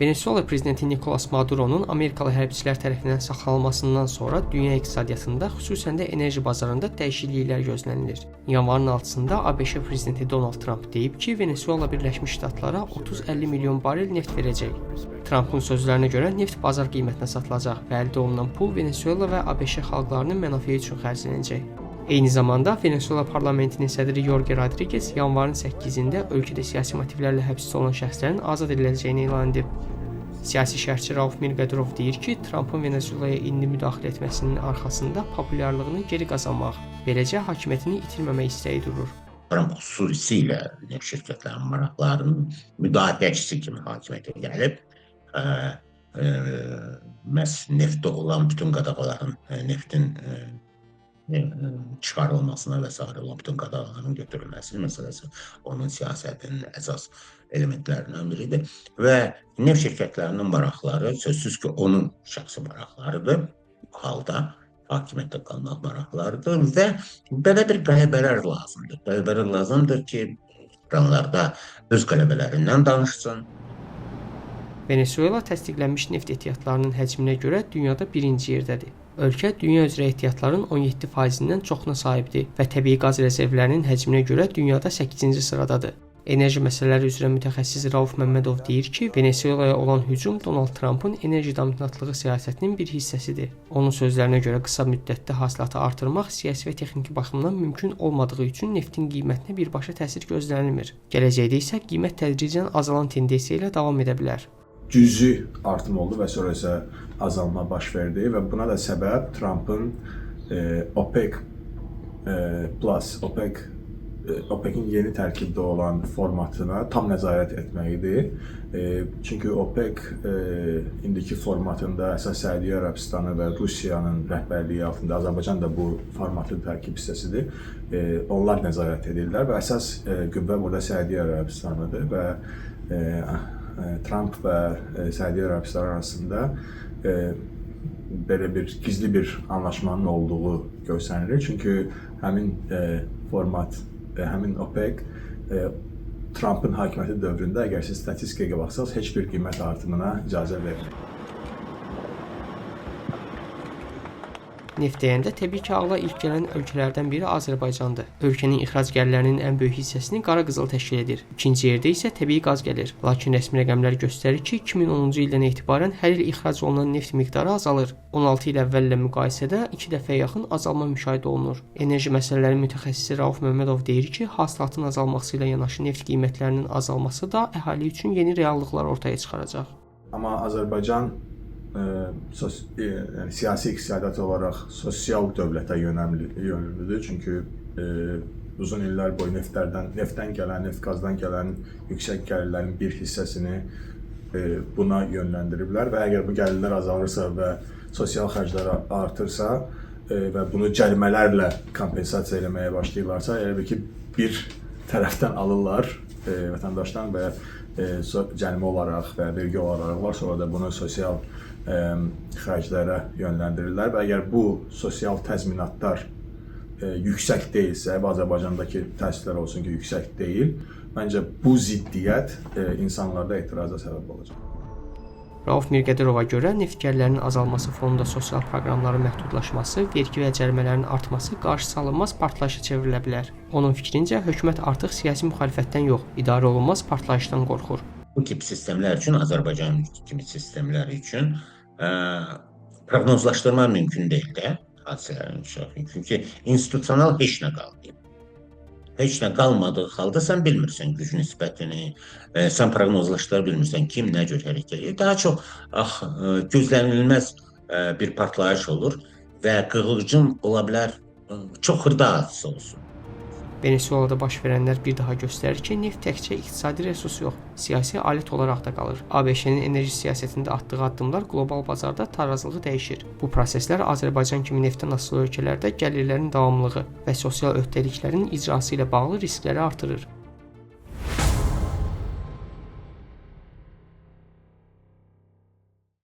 Venezuela prezidenti Nicolas Maduro'nun Amerikalı hərbçilər tərəfindən saxlanılmasından sonra dünya iqtisadiyyatında, xüsusən də enerji bazarında dəyişikliklər gözlənilir. Yanvarın 6-sında ABŞ prezidenti Donald Trump deyib ki, Venezuela Birləşmiş Ştatlara 30-50 milyon barel neft verəcək. Trumpın sözlərinə görə neft bazar qiymətinə satılacaq və əldə olunan pul Venezuela və ABŞ xalqlarının mənafeyi üçün xərclənəcək. Eyni zamanda Venezuela parlamentinin sədri Jorge Rodriguez yanvarın 8-də ölkədə siyasi motivlərlə həbsdə olan şəxslərin azad ediləcəyini elan edib. Siyasi şərhçi Rauf Mirqədorov deyir ki, Trumpın Venezuelaya indi müdaxilə etməsinin arxasında populyarlığını geri qazanmaq, beləcə hakimiyyətini itirməmək istəyi durur. Trump xüsusilə neft şirkətlərinin maraqlarının müdafiəçisi kimi hakimiyyətə gəlib, məhz neftdə olan bütün qadağaların, neftin çıxarılmasına və s. olan bütün qadağaların götürülməsi məsələsi onun siyasətinin əsas elementlərindən biridir və neft şirkətlərinin maraqları sözsüz ki, onun şəxsi maraqlarıdır. Bu halda hakimiyyətdə qalmaq maraqlarıdır və belə bir qələbələr lazımdır. Qələbələr lazımdır ki, İranlarda öz qələbələrindən danışsın. Venezuela təsdiqlənmiş neft ehtiyatlarının həcminə görə dünyada birinci yerdədir. Ölkə dünya üzrə ehtiyatların 17%-dən çoxuna sahibdir və təbii qaz rezervlərinin həcminə görə dünyada 8-ci sıradadır. Enerji məsələləri üzrə mütəxəssis Rauf Məmmədov deyir ki, Venezuelaya olan hücum Donald Trumpın enerji dominantlığı siyasətinin bir hissəsidir. Onun sözlərinə görə qısa müddətdə hasilatı artırmaq siyasi və texniki baxımdan mümkün olmadığı üçün neftin qiymətinə birbaşa təsir gözlənilmir. Gələcəkdə isə qiymət tədricən azalan tendensiya ilə davam edə bilər. Cüzi artım oldu və sonra isə azalma baş verdi və buna da səbəb Trumpın OPEC Plus, OPEC-in yeni tərkibdə olan formatına tam nəzarət etməyidir. Çünki OPEC indiki formatında əsas Səudiyyə Ərəbistanı və Rusiyanın rəhbərliyi altında, Azərbaycan da bu formatın tərkib hissəsidir. Onlar nəzarət edirlər və əsas qüvvə burada Səudiyyə Ərəbistanıdır və Trump və Səudiyyə Ərəbistanı arasında belə bir gizli bir anlaşmanın olduğu göstərilir. Çünki həmin format, həmin OPEC Trumpın hakimiyyəti dövründə əgər siz statistikaya baxsanız heç bir qiymət artımına icazə vermir. Neft deyəndə təbii ki, ağla ilk gələn ölkələrdən biri Azərbaycandır. Ölkənin ixrac gəlirlərinin ən böyük hissəsini qara qızıl təşkil edir. İkinci yerdə isə təbii qaz gəlir. Lakin rəsmi rəqəmlər göstərir ki, 2010-cu ildən etibarən hər il ixrac olunan neft miqdarı azalır. 16 il əvvəllə müqayisədə 2 dəfəyə yaxın azalma müşahidə olunur. Enerji məsələləri mütəxəssisi Rauf Məmmədov deyir ki, hasilatın azalması ilə yanaşı neft qiymətlərinin azalması da əhali üçün yeni reallıqlar ortaya çıxaracaq. Amma Azərbaycan siyasi iqtisadiyyat olaraq sosial dövlətə yönümlüdür. Çünki uzun illər boyu neftdən gələn, neft qazdan gələn yüksək gəlirlərin bir hissəsini buna yönləndiriblər və əgər bu gəlirlər azalırsa və sosial xərclər artırsa və bunu cərimələrlə kompensasiya eləməyə başlayırlarsa, elə ki, bir tərəfdən alırlar vətəndaşdan və cərimə olaraq və vergi olaraq var, sonra da bunu sosial xərclərə yönləndirirlər və əgər bu sosial təzminatlar yüksək deyilsə və Azərbaycandakı təəssüflər olsun ki, yüksək deyil, məncə bu ziddiyyət insanlarda etiraza səbəb olacaq. Rauf Mirqədorova görə neft gəlirlərinin azalması fonunda sosial proqramların məhdudlaşması, vergi və cərimələrin artması qarşısı alınmaz partlayışa çevrilə bilər. Onun fikrincə, hökumət artıq siyasi müxalifətdən yox, idarə olunmaz partlayışdan qorxur. Bu tip sistemlər üçün, Azərbaycan kimi sistemlər üçün proqnozlaşdırma mümkün deyil də hadisələrin inkişafı. Çünki institusional heç nə qalmayıb. Heç nə qalmadığı halda sən bilmirsən güc nisbətini, sən proqnozlaşdıra bilmirsən kim nə cür hərəkət edir. Daha çox gözlənilməz bir partlayış olur və qığılcım ola bilər, çox xırda hadisə olsun. Venezuelada baş verənlər bir daha göstərir ki, neft təkcə iqtisadi resurs yox, siyasi alət olaraq da qalır. ABŞ-nin enerji siyasətində atdığı addımlar qlobal bazarda tarazlığı dəyişir. Bu proseslər Azərbaycan kimi neftdən asılı ölkələrdə gəlirlərin davamlılığı və sosial öhdəliklərin icrası ilə bağlı riskləri artırır.